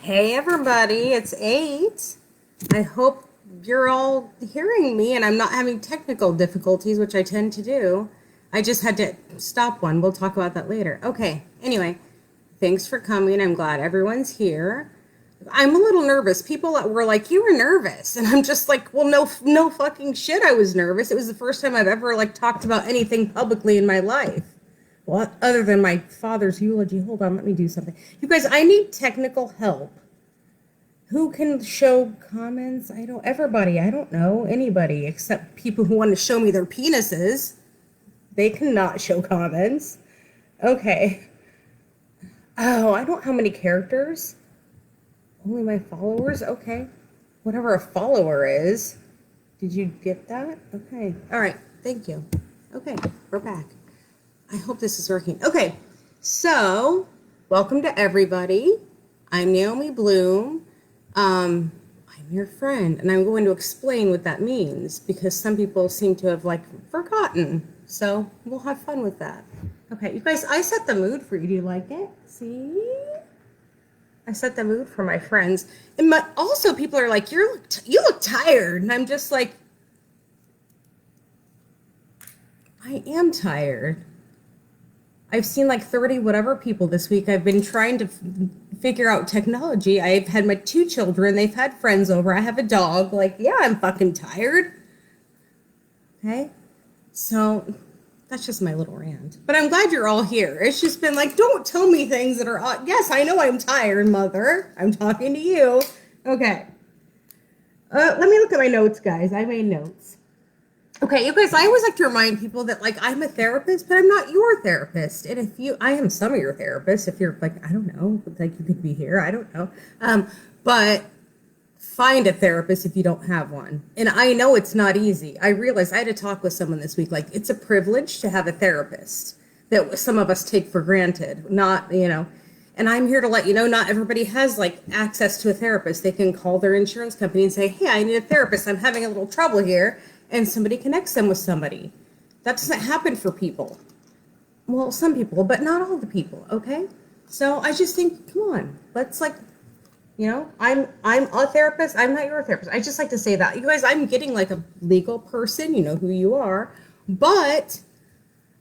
Hey everybody, it's 8. I hope you're all hearing me and I'm not having technical difficulties, which I tend to do. I just had to stop one. We'll talk about that later. Okay, anyway, thanks for coming. I'm glad everyone's here. I'm a little nervous. People were like, "You were nervous." And I'm just like, "Well, no fucking shit, I was nervous. It was the first time I've ever like talked about anything publicly in my life. Well, other than my father's eulogy. Hold on, let me do something. You guys, I need technical help. Who can show comments? Everybody. I don't know anybody except people who want to show me their penises. They cannot show comments. Okay. Oh, I don't know how many characters. Only my followers? Okay. Whatever a follower is. Did you get that? Okay. All right. Thank you. Okay. We're back. I hope this is working. Okay. So, welcome to everybody. I'm Naomi Bloom. I'm your friend, and I'm going to explain what that means because some people seem to have forgotten. So we'll have fun with that. Okay, you guys, I set the mood for you. Do you like it? See? I set the mood for my friends. And also people are like, you look tired. And I'm just like, I am tired. I've seen 30 whatever people this week. I've been trying to figure out technology. I've had my 2 children. They've had friends over. I have a dog. Yeah, I'm fucking tired. Okay? So that's just my little rant. But I'm glad you're all here. It's just been don't tell me things that are, yes, I know I'm tired, mother. I'm talking to you. Okay. Let me look at my notes, guys. I made notes. Okay, you guys, I always like to remind people that, I'm a therapist, but I'm not your therapist. And I am some of your therapists. If you're, I don't know, you could be here. I don't know. But find a therapist if you don't have one. And I know it's not easy. I realized I had to talk with someone this week. It's a privilege to have a therapist that some of us take for granted. Not, and I'm here to let you know, not everybody has, access to a therapist. They can call their insurance company and say, hey, I need a therapist. I'm having a little trouble here. And somebody connects them with somebody. That doesn't happen for people. Well, some people, but not all the people, okay? So I just think, come on, let's I'm a therapist. I'm not your therapist. I just like to say that. You guys, I'm getting a legal person. You know who you are. But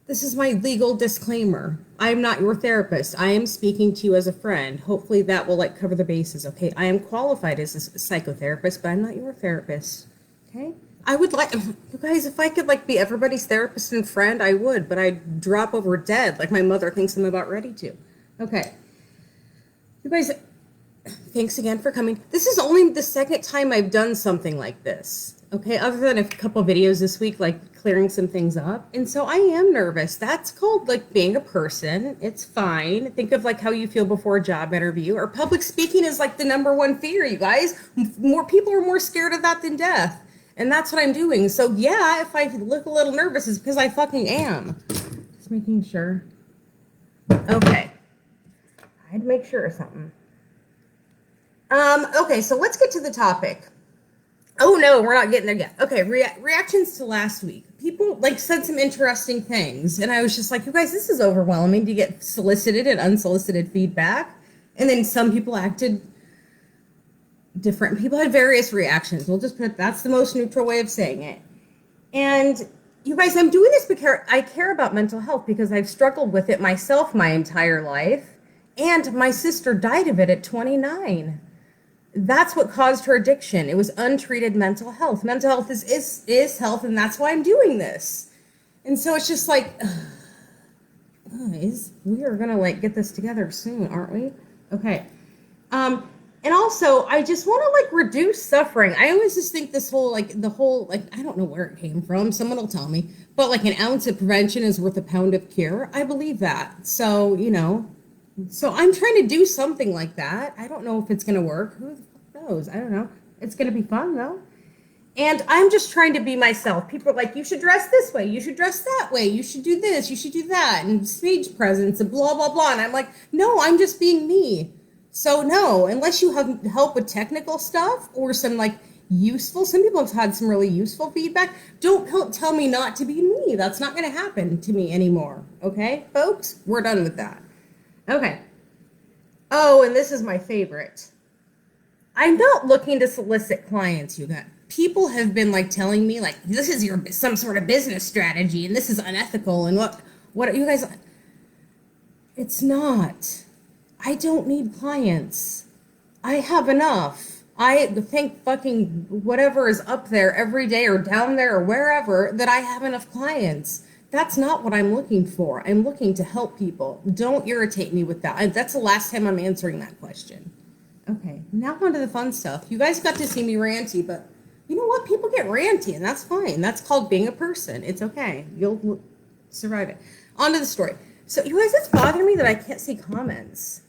this is my legal disclaimer. I'm not your therapist. I am speaking to you as a friend. Hopefully that will cover the bases, okay? I am qualified as a psychotherapist, but I'm not your therapist, okay? I would you guys, if I could be everybody's therapist and friend, I would, but I'd drop over dead like my mother thinks I'm about ready to. Okay. You guys, thanks again for coming. This is only the second time I've done something like this. Okay, other than a couple videos this week, clearing some things up. And so I am nervous. That's called being a person. It's fine. Think of how you feel before a job interview. Or public speaking is the #1 fear, you guys. More people are more scared of that than death. And that's what I'm doing. So yeah, if I look a little nervous, it's because I fucking am. Just making sure. Okay. I had to make sure of something. Okay, so let's get to the topic. Oh no, we're not getting there yet. Okay, reactions to last week. People said some interesting things. And I was just you guys, this is overwhelming to get solicited and unsolicited feedback. And then some people acted different. People had various reactions. We'll just put that's the most neutral way of saying it. And you guys, I'm doing this because I care about mental health because I've struggled with it myself my entire life. And my sister died of it at 29. That's what caused her addiction. It was untreated mental health. Mental health is health, and that's why I'm doing this. And so it's just guys, we are gonna get this together soon, aren't we? Okay. And also, I just want to reduce suffering. I always just think this whole I don't know where it came from. Someone will tell me. But an ounce of prevention is worth a pound of cure. I believe that. So, so I'm trying to do something like that. I don't know if it's going to work. Who the fuck knows? I don't know. It's going to be fun though. And I'm just trying to be myself. People are you should dress this way. You should dress that way. You should do this. You should do that. And stage presence and blah, blah, blah. And I'm no, I'm just being me. So no, unless you have help with technical stuff or some useful. Some people have had some really useful feedback. Don't tell me not to be me. That's not going to happen to me anymore. Okay, folks? We're done with that. Okay. Oh, and this is my favorite. I'm not looking to solicit clients, you guys. People have been like telling me like this is your some sort of business strategy and this is unethical and what you guys. It's not. I don't need clients. I have enough. I think fucking whatever is up there every day or down there or wherever that I have enough clients. That's not what I'm looking for. I'm looking to help people. Don't irritate me with that. That's the last time I'm answering that question. Okay, now on to the fun stuff. You guys got to see me ranty, but you know what? People get ranty, and that's fine. That's called being a person. It's okay. You'll survive it. On to the story. So, you guys, it's bothering me that I can't see comments.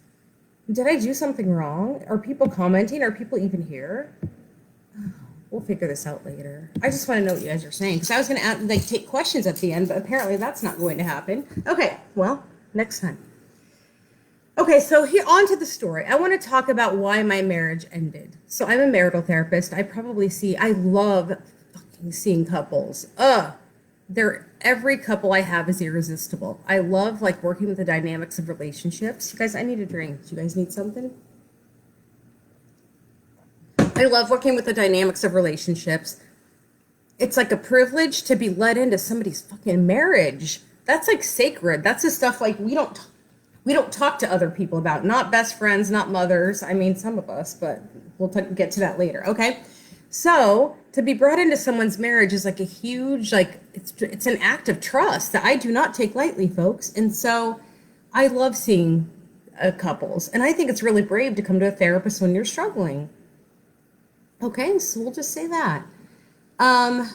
Did I do something wrong? Are people commenting? Are people even here? We'll figure this out later. I just want to know what you guys are saying, because I was going to take questions at the end, but apparently that's not going to happen. Okay, well, next time. Okay, so here on to the story. I want to talk about why my marriage ended. So I'm a marital therapist. I love fucking seeing couples. Every couple I have is irresistible. I love like working with the dynamics of relationships. You guys, I need a drink. Do you guys need something? I love working with the dynamics of relationships. It's like a privilege to be let into somebody's fucking marriage. That's like sacred. That's the stuff like we don't talk to other people about, not best friends, not mothers. I mean, some of us, but we'll get to that later. Okay. So to be brought into someone's marriage is like a huge, like it's an act of trust that I do not take lightly, folks. And so I love seeing couples, and I think it's really brave to come to a therapist when you're struggling. Okay. So we'll just say that. And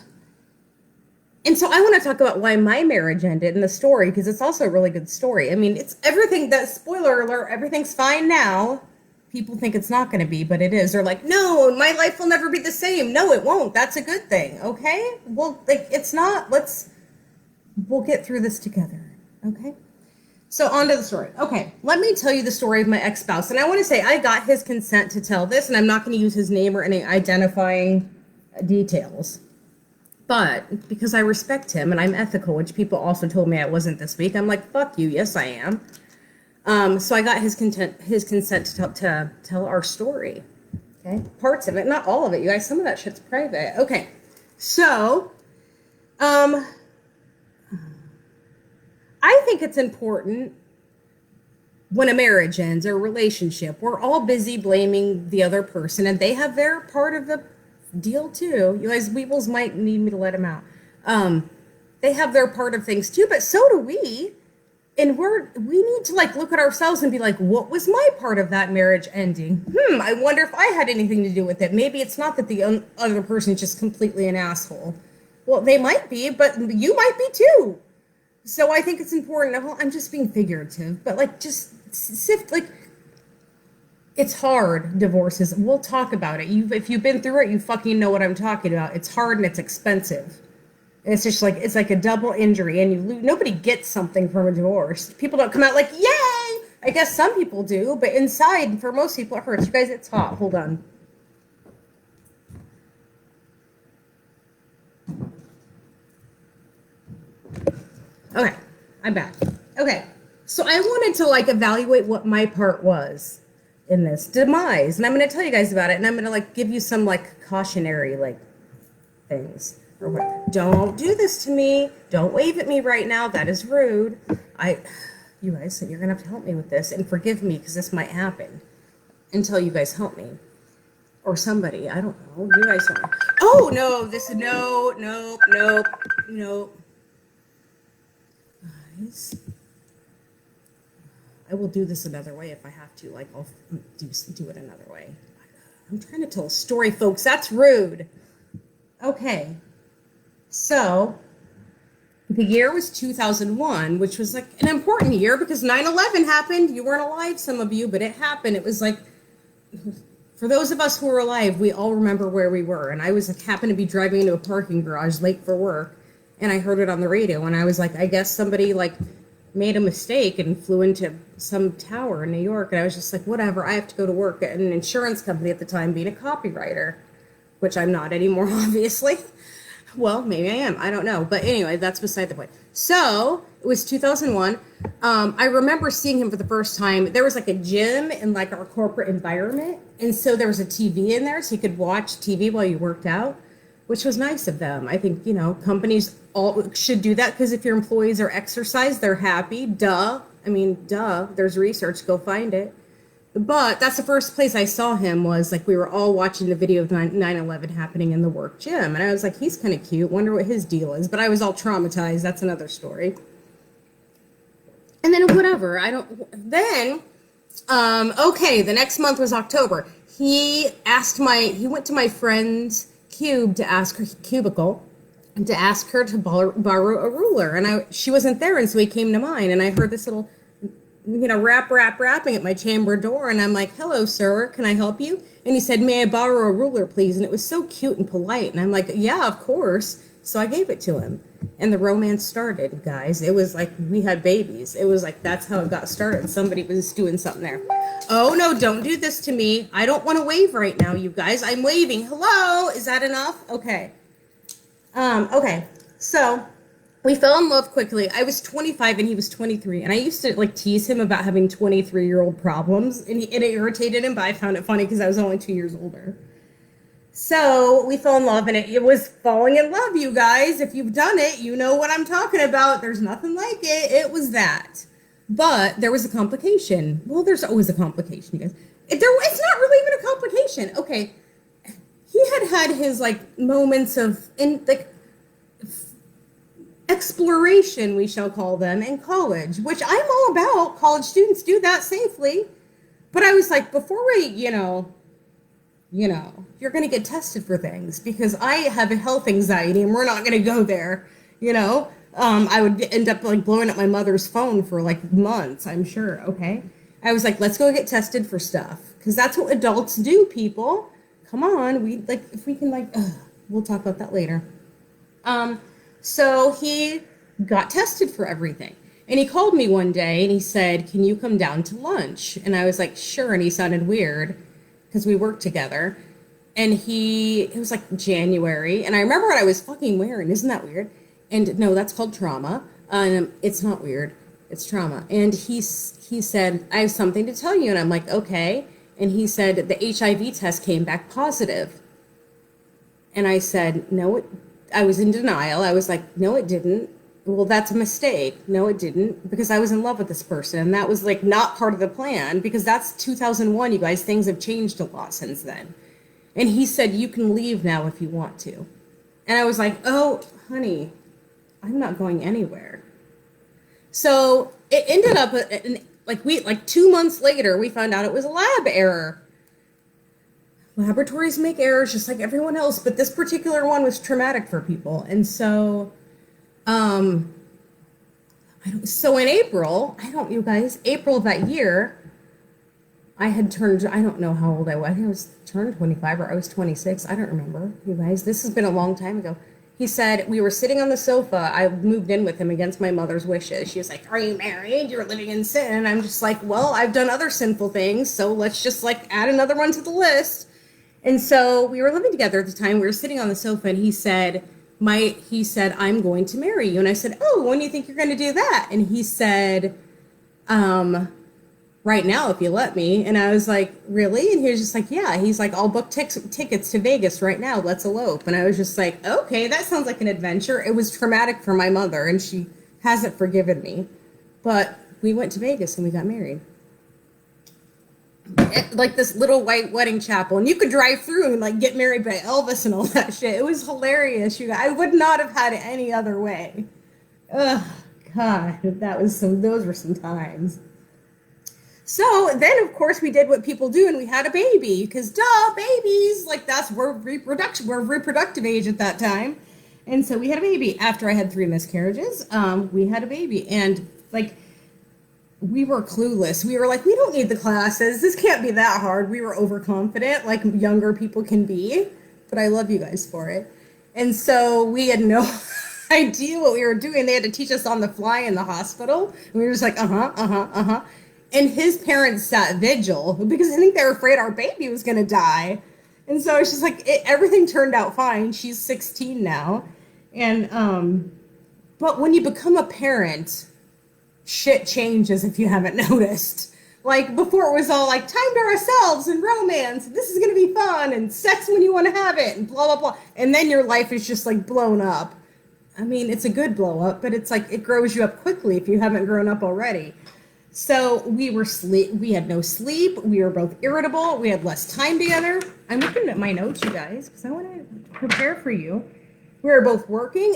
so I want to talk about why my marriage ended in the story, because it's also a really good story. I mean, it's everything that, spoiler alert, everything's fine now. People think it's not going to be, but it is. They're like, no, my life will never be the same. No, it won't. That's a good thing. Okay. Well, like, it's not. We'll get through this together. Okay. So on to the story. Okay. Let me tell you the story of my ex-spouse. And I want to say I got his consent to tell this, and I'm not going to use his name or any identifying details. But because I respect him and I'm ethical, which people also told me I wasn't this week, I'm like, fuck you. Yes, I am. So I got his consent to tell our story. Okay. Parts of it, not all of it, you guys. Some of that shit's private. Okay. So, I think it's important when a marriage ends or a relationship, we're all busy blaming the other person, and they have their part of the deal too. You guys, Weebles might need me to let him out. They have their part of things too, but so do we. And we need to like look at ourselves and be like, what was my part of that marriage ending? I wonder if I had anything to do with it. Maybe it's not that the other person is just completely an asshole. Well, they might be, but you might be too. So I think it's important. Well, I'm just being figurative, but like just sift, like, it's hard, divorces. We'll talk about it. If you've been through it, you fucking know what I'm talking about. It's hard and it's expensive. And it's just like, it's like a double injury, and nobody gets something from a divorce. People don't come out like, yay! I guess some people do, but inside, for most people, it hurts. You guys, it's hot. Hold on. Okay, I'm back. Okay, so I wanted to like evaluate what my part was in this demise, and I'm going to tell you guys about it, and I'm going to like give you some like cautionary like things. Or what? Don't do this to me. Don't wave at me right now. That is rude. You guys, you're going to have to help me with this and forgive me, because this might happen until you guys help me. Or somebody. I don't know. You guys don't know. Oh, no. Nope. Guys. I will do this another way if I have to. Like, I'll do it another way. I'm trying to tell a story, folks. That's rude. Okay. So, the year was 2001, which was like an important year because 9/11 happened. You weren't alive, some of you, but it happened. It was like, for those of us who were alive, we all remember where we were. And I was like, happened to be driving into a parking garage late for work, and I heard it on the radio. And I was like, I guess somebody like made a mistake and flew into some tower in New York. And I was just like, whatever, I have to go to work at an insurance company at the time, being a copywriter. which I'm not anymore, obviously. Well, maybe I am. I don't know. But anyway, that's beside the point. So it was 2001. I remember seeing him for the first time. There was like a gym in like our corporate environment. And so there was a TV in there so you could watch TV while you worked out, which was nice of them. I think, companies all should do that because if your employees are exercise, they're happy. Duh. I mean, duh. There's research. Go find it. But that's the first place I saw him was like we were all watching the video of 9/11 happening in the work gym. And I was like, he's kind of cute. Wonder what his deal is. But I was all traumatized. That's another story. And then whatever. Okay, the next month was October. He went to my friend's cubicle to ask her to borrow a ruler. And she wasn't there. And so he came to mine. And I heard this little rapping at my chamber door. And I'm like, hello, sir, can I help you? And he said, may I borrow a ruler, please? And it was so cute and polite. And I'm like, yeah, of course. So I gave it to him. And the romance started, guys. It was like we had babies. It was like that's how it got started. Somebody was doing something there. Oh, no, don't do this to me. I don't want to wave right now, you guys. I'm waving. Hello? Is that enough? Okay. Okay. So we fell in love quickly. I was 25 and he was 23. And I used to like tease him about having 23-year-old problems. And it irritated him, but I found it funny because I was only 2 years older. So we fell in love and it was falling in love, you guys. If you've done it, you know what I'm talking about. There's nothing like it. It was that. But there was a complication. Well, there's always a complication, you guys. It's not really even a complication. Okay. He had his like moments of exploration, we shall call them, in college, which I'm all about. College students do that safely. But I was like, before we, you're going to get tested for things because I have a health anxiety and we're not going to go there, I would end up like blowing up my mother's phone for like months, I'm sure. Okay. I was like, let's go get tested for stuff because that's what adults do, people. Come on. If we can we'll talk about that later. So he got tested for everything. And he called me one day and he said, can you come down to lunch? And I was like, sure. And he sounded weird because we worked together. And it was like January. And I remember what I was fucking wearing. Isn't that weird? And no, that's called trauma. It's not weird. It's trauma. And he said, I have something to tell you. And I'm like, okay. And he said, the HIV test came back positive. And I said, no, I was in denial. I was like, no, it didn't. Well, that's a mistake. No, it didn't. Because I was in love with this person. And that was like not part of the plan. Because that's 2001, you guys. Things have changed a lot since then. And he said, you can leave now if you want to. And I was like, oh, honey, I'm not going anywhere. So it ended up, like 2 months later, we found out it was a lab error. Laboratories make errors just like everyone else, but this particular one was traumatic for people. And so, so in April of that year, I had turned, I don't know how old I was. I think I was turned 25 or I was 26. I don't remember, you guys. This has been a long time ago. He said, we were sitting on the sofa. I moved in with him against my mother's wishes. She was like, are you married? You're living in sin. And I'm just like, well, I've done other sinful things. So let's just add another one to the list. And so we were living together at the time. We were sitting on the sofa and he said, I'm going to marry you. And I said, oh, when do you think you're going to do that? And he said, right now, if you let me. And I was like, really? And he was just like, yeah. He's like, I'll book tickets to Vegas right now. Let's elope. And I was just like, okay, that sounds like an adventure. It was traumatic for my mother and she hasn't forgiven me. But we went to Vegas and we got married. Like this little white wedding chapel. And you could drive through and get married by Elvis and all that shit. It was hilarious. I would not have had it any other way. Ugh, God, those were some times. So then, of course, we did what people do and we had a baby because babies, we're reproductive age at that time. And so we had a baby after I had 3 miscarriages. We had a baby and we were clueless. We were like, we don't need the classes. This can't be that hard. We were overconfident like younger people can be, but I love you guys for it. And so we had no idea what we were doing. They had to teach us on the fly in the hospital. And we were just like, And his parents sat vigil because I think they were afraid our baby was going to die. And so it's just like everything turned out fine. She's 16 now. And but when you become a parent, shit changes if you haven't noticed. Like before it was all like time to ourselves and romance, this is gonna be fun and sex when you want to have it and blah blah blah. And then your life is just like blown up. I mean, it's a good blow up, but it's like it grows you up quickly if you haven't grown up already. So we had no sleep, we were both irritable, we had less time together. I'm looking at my notes, you guys, because I want to prepare for you. We were both working,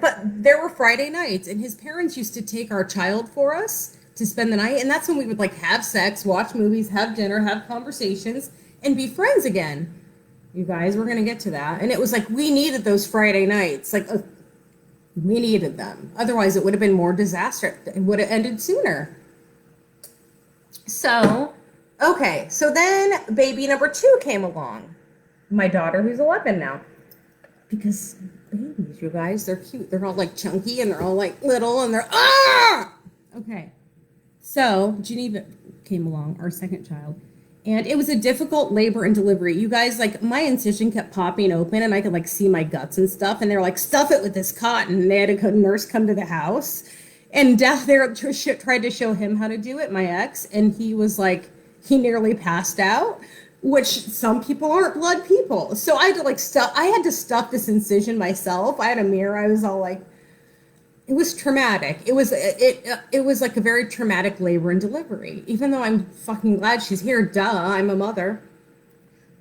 but there were Friday nights, and his parents used to take our child for us to spend the night, and that's when we would like have sex, watch movies, have dinner, have conversations, and be friends again. You guys, we're gonna get to that. And it was like we needed those Friday nights, we needed them. Otherwise, it would have been more disaster. It would have ended sooner. So, okay, so then baby number 2 came along. My daughter, who's 11 now. Because babies, you guys, they're cute. They're all like chunky and they're all like little and they're, ah! Okay. So Geneva came along, our second child. And it was a difficult labor and delivery. You guys, like my incision kept popping open and I could like see my guts and stuff. And they were like, stuff it with this cotton. And they had a nurse come to the house. And they tried to show him how to do it, my ex. And he was like, he nearly passed out. Which some people aren't blood people. So I had to stuff this incision myself. I had a mirror. I was all like, it was traumatic. It was like a very traumatic labor and delivery. Even though I'm fucking glad she's here, duh, I'm a mother.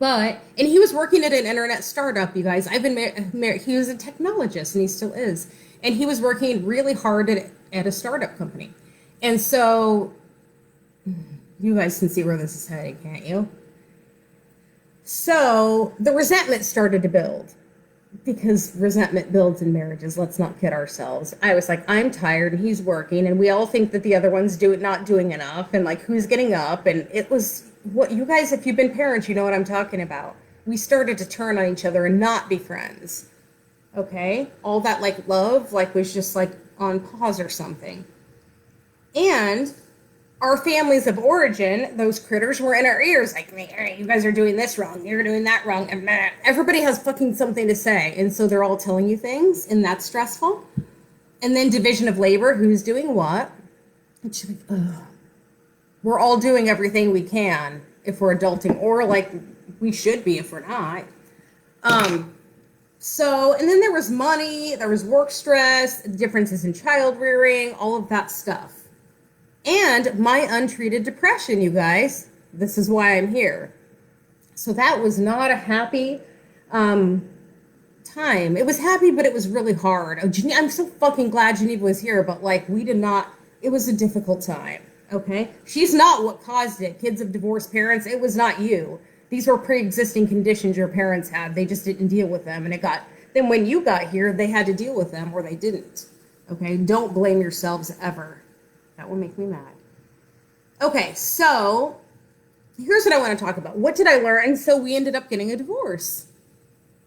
And he was working at an internet startup, you guys. I've been married. He was a technologist and he still is. And he was working really hard at a startup company. And so you guys can see where this is heading, can't you? So the resentment started to build because resentment builds in marriages. Let's not kid ourselves. I was like, I'm tired and he's working and we all think that the other one's not doing enough and like who's getting up. And it was what you guys, if you've been parents, you know what I'm talking about. We started to turn on each other and not be friends. Okay. All that like love, like was just like on pause or something. And our families of origin, those critters were in our ears like, hey, you guys are doing this wrong, you're doing that wrong, and everybody has fucking something to say, and so they're all telling you things, and that's stressful. And then division of labor, who's doing what? And she's like, ugh. We're all doing everything we can if we're adulting, or like we should be if we're not. So, and then there was money, there was work stress, differences in child rearing, all of that stuff. And my untreated depression, you guys. This is why I'm here. So that was not a happy time. It was happy, but it was really hard. I'm so fucking glad Geneva was here, but like it was a difficult time, okay? She's not what caused it. Kids of divorced parents, it was not you. These were pre-existing conditions your parents had. They just didn't deal with them. And then when you got here, they had to deal with them or they didn't, okay? Don't blame yourselves ever. That will make me mad. Okay, so here's what I want to talk about. What did I learn? And so we ended up getting a divorce.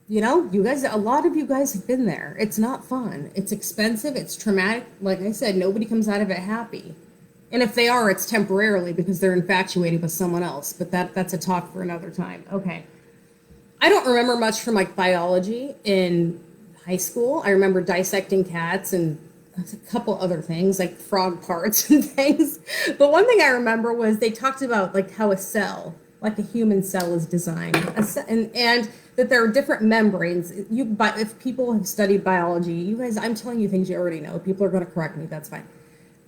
You know, you guys, a lot of you guys have been there. It's not fun. It's expensive. It's traumatic. Like I said, nobody comes out of it happy. And if they are, it's temporarily because they're infatuated with someone else. But that's a talk for another time. Okay. I don't remember much from like biology in high school. I remember dissecting cats and a couple other things like frog parts and things. But one thing I remember was they talked about like how a cell, like a human cell, is designed, and that there are different membranes. If people have studied biology, you guys, I'm telling you things you already know. People are going to correct me. That's fine.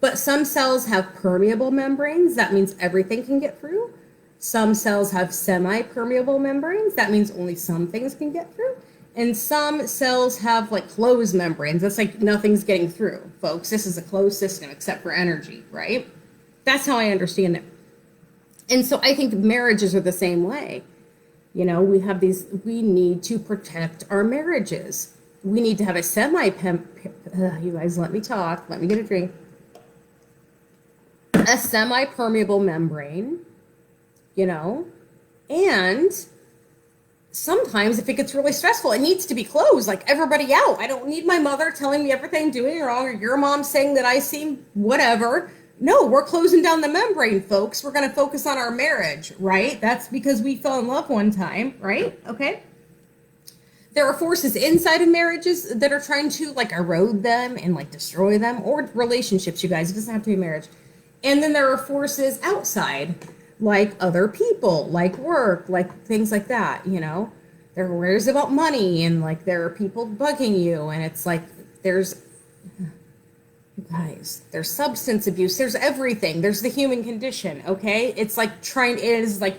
But some cells have permeable membranes. That means everything can get through. Some cells have semi-permeable membranes. That means only some things can get through. And some cells have like closed membranes. That's like nothing's getting through, folks. This is a closed system except for energy, right? That's how I understand it. And so I think marriages are the same way. You know, we need to protect our marriages. We need to have a you guys, let me talk. Let me get a drink. A semi-permeable membrane, you know, and sometimes if it gets really stressful, it needs to be closed, like everybody out. I don't need my mother telling me everything I'm doing wrong or your mom saying that I seem whatever. No, we're closing down the membrane, folks. We're going to focus on our marriage, right? That's because we fell in love one time, right? Okay. There are forces inside of marriages that are trying to like erode them and like destroy them, or relationships, you guys. It doesn't have to be marriage. And then there are forces outside, like other people, like work, like things like that, you know? There are worries about money, and like there are people bugging you, and it's like there's, you guys, there's substance abuse, there's everything, there's the human condition, okay? It's like it is like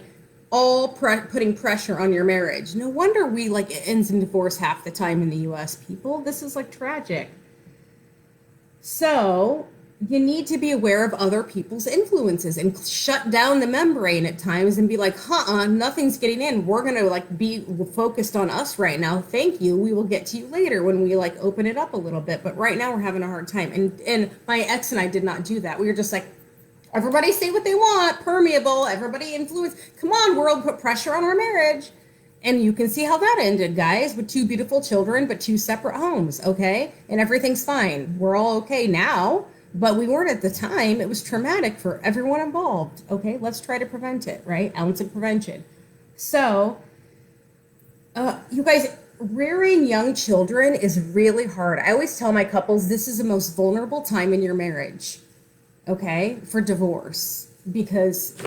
all putting pressure on your marriage. No wonder we like it ends in divorce half the time in the US, people. This is like tragic. So you need to be aware of other people's influences and shut down the membrane at times and be like, nothing's getting in. We're going to like be focused on us right now. Thank you. We will get to you later when we like open it up a little bit. But right now we're having a hard time. And my ex and I did not do that. We were just like, everybody say what they want, permeable, everybody influence. Come on, world, put pressure on our marriage. And you can see how that ended, guys, with 2 beautiful children, but 2 separate homes, okay? And everything's fine. We're all okay now. But we weren't at the time. It was traumatic for everyone involved. Okay, let's try to prevent it, right? Ounce of prevention. So, you guys, rearing young children is really hard. I always tell my couples this is the most vulnerable time in your marriage, okay, for divorce, because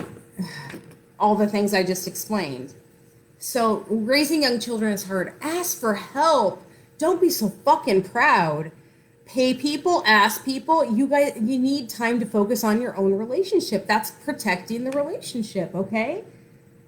all the things I just explained. So, raising young children is hard. Ask for help. Don't be so fucking proud. Pay people, ask people. You guys, you need time to focus on your own relationship. That's protecting the relationship, okay?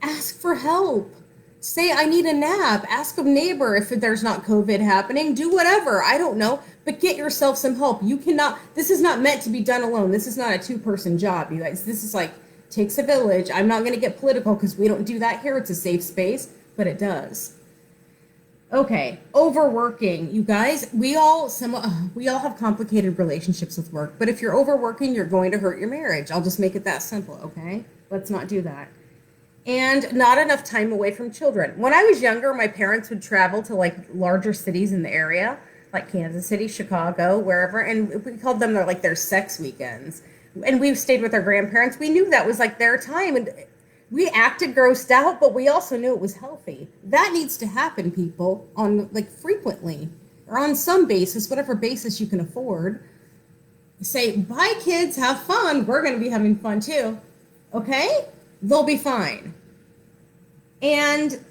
Ask for help. Say, I need a nap. Ask a neighbor if there's not COVID happening. Do whatever. I don't know. But get yourself some help. You cannot, this is not meant to be done alone. This is not a 2-person job, you guys. This is like, takes a village. I'm not going to get political because we don't do that here. It's a safe space, but it does. Okay, overworking, you guys. We all have complicated relationships with work, but if you're overworking, you're going to hurt your marriage. I'll just make it that simple, okay? Let's not do that. And not enough time away from children. When I was younger, my parents would travel to like larger cities in the area, like Kansas City, Chicago, wherever, and we called them their sex weekends. And we stayed with our grandparents. We knew that was like their time, and we acted grossed out, but we also knew it was healthy. That needs to happen, people, on like frequently or on some basis, whatever basis you can afford. Say, bye kids, have fun. We're going to be having fun too. Okay? They'll be fine. And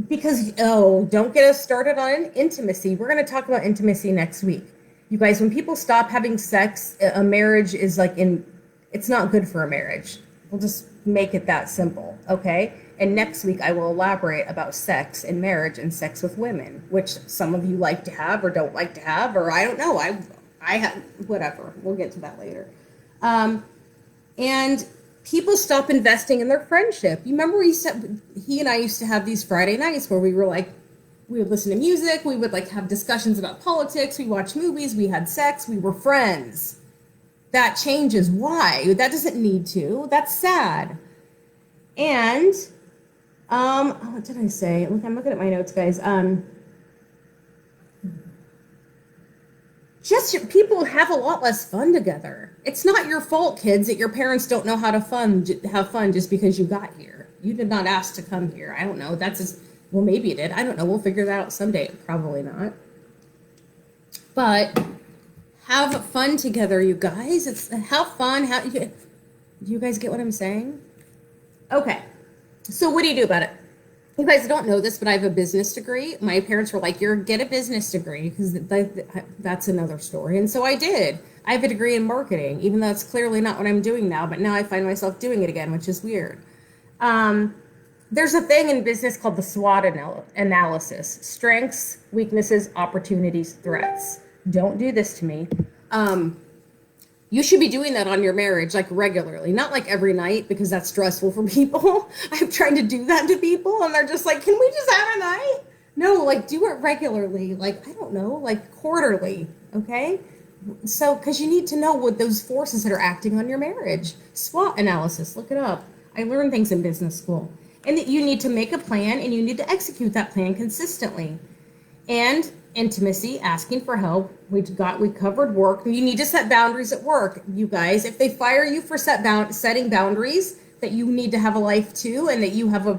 because, don't get us started on intimacy. We're going to talk about intimacy next week. You guys, when people stop having sex, a marriage is it's not good for a marriage. We'll just make it that simple, okay? And next week I will elaborate about sex and marriage and sex with women, which some of you like to have or don't like to have, or I don't know. I have, whatever. We'll get to that later. And people stop investing in their friendship. You remember he and I used to have these Friday nights where we would listen to music, we would have discussions about politics, we watched movies, we had sex, we were friends. That changes. Why? That doesn't need to. That's sad. And, what did I say? Look, I'm looking at my notes, guys. People have a lot less fun together. It's not your fault, kids, that your parents don't know how to have fun just because you got here. You did not ask to come here. I don't know. Well, maybe you did. I don't know. We'll figure that out someday. Probably not. But have fun together, you guys. Have fun. Do you guys get what I'm saying? Okay. So what do you do about it? You guys don't know this, but I have a business degree. My parents were like, get a business degree, because that's another story. And so I did. I have a degree in marketing, even though it's clearly not what I'm doing now, but now I find myself doing it again, which is weird. There's a thing in business called the SWOT analysis: strengths, weaknesses, opportunities, threats. Don't do this to me. You should be doing that on your marriage, regularly, not every night, because that's stressful for people. I'm trying to do that to people and they're just like, can we just have a night? No, do it regularly. I don't know, quarterly. Okay. So, cause you need to know what those forces that are acting on your marriage. SWOT analysis, look it up. I learned things in business school. And that you need to make a plan and you need to execute that plan consistently. And intimacy, asking for help. We covered work. You need to set boundaries at work, you guys. If they fire you for setting boundaries, that you need to have a life too, and that you have a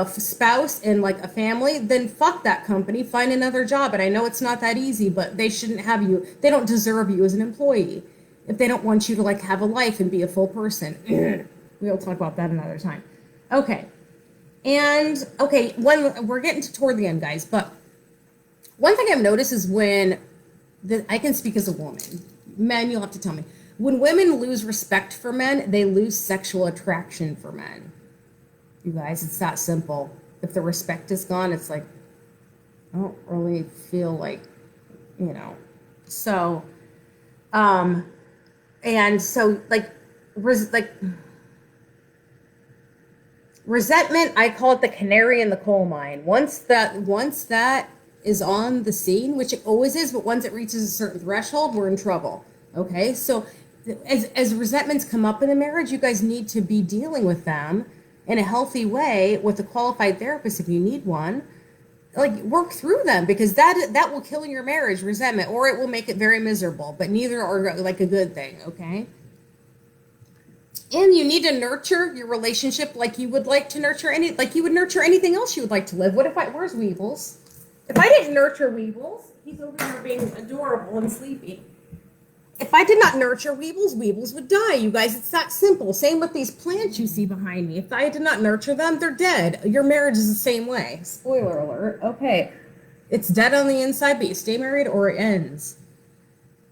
spouse and like a family, then fuck that company. Find another job. And I know it's not that easy, but they shouldn't have you. They don't deserve you as an employee if they don't want you to like have a life and be a full person. We'll talk about that another time. Okay. And okay, when we're getting toward the end, guys, but one thing I've noticed is I can speak as a woman. Men, you'll have to tell me. When women lose respect for men, they lose sexual attraction for men. You guys, it's that simple. If the respect is gone, it's like, I don't really feel like, you know. So, and so like resentment, I call it the canary in the coal mine. Once that is on the scene, which it always is, but once it reaches a certain threshold, we're in trouble. Okay, so as resentments come up in a marriage, you guys need to be dealing with them in a healthy way with a qualified therapist if you need one. Like, work through them, because that will kill your marriage, resentment, or it will make it very miserable. But neither are like a good thing. Okay. And you need to nurture your relationship like you would like to nurture like you would nurture anything else you would like to live. Where's Weebles? If I didn't nurture Weebles, he's over here being adorable and sleepy. If I did not nurture Weebles would die. You guys, it's that simple. Same with these plants you see behind me. If I did not nurture them, they're dead. Your marriage is the same way. Spoiler alert. Okay. It's dead on the inside, but you stay married or it ends.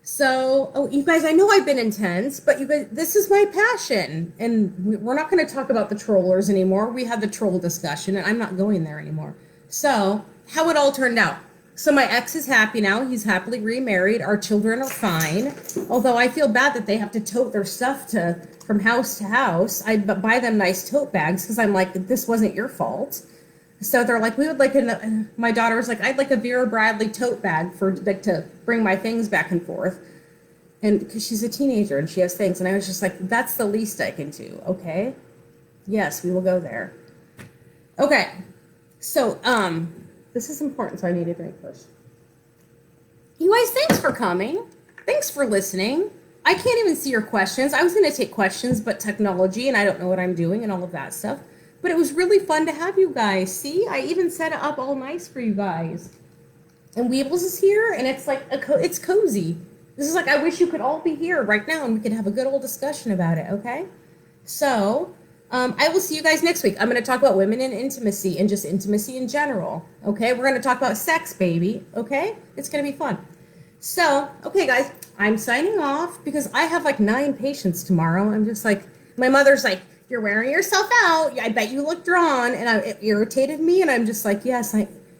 So, you guys, I know I've been intense, but you guys, this is my passion. And we're not going to talk about the trollers anymore. We had the troll discussion, and I'm not going there anymore. So, how it all turned out. So my ex is happy now. He's happily remarried. Our children are fine. Although I feel bad that they have to tote their stuff from house to house. I buy them nice tote bags because I'm like, this wasn't your fault. So they're like, we would like my daughter was like, I'd like a Vera Bradley tote bag for like to bring my things back and forth. And because she's a teenager and she has things. And I was just like, that's the least I can do. Okay. Yes, we will go there. Okay. So, this is important, so I need a drink first. You guys, thanks for coming. Thanks for listening. I can't even see your questions. I was going to take questions, but technology, and I don't know what I'm doing and all of that stuff. But it was really fun to have you guys. See, I even set it up all nice for you guys. And Weebles is here, and it's like, it's cozy. This is like, I wish you could all be here right now, and we could have a good old discussion about it, okay? So, I will see you guys next week. I'm going to talk about women and intimacy and just intimacy in general. Okay, we're going to talk about sex, baby. Okay, it's going to be fun. So, okay, guys, I'm signing off because I have like 9 patients tomorrow. I'm just like, my mother's like, you're wearing yourself out. I bet you look drawn. And it irritated me. And I'm just like, yes.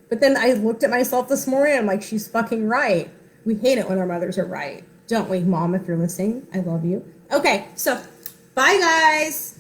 But then I looked at myself this morning. And I'm like, she's fucking right. We hate it when our mothers are right. Don't we, Mom, if you're listening? I love you. Okay, so bye, guys.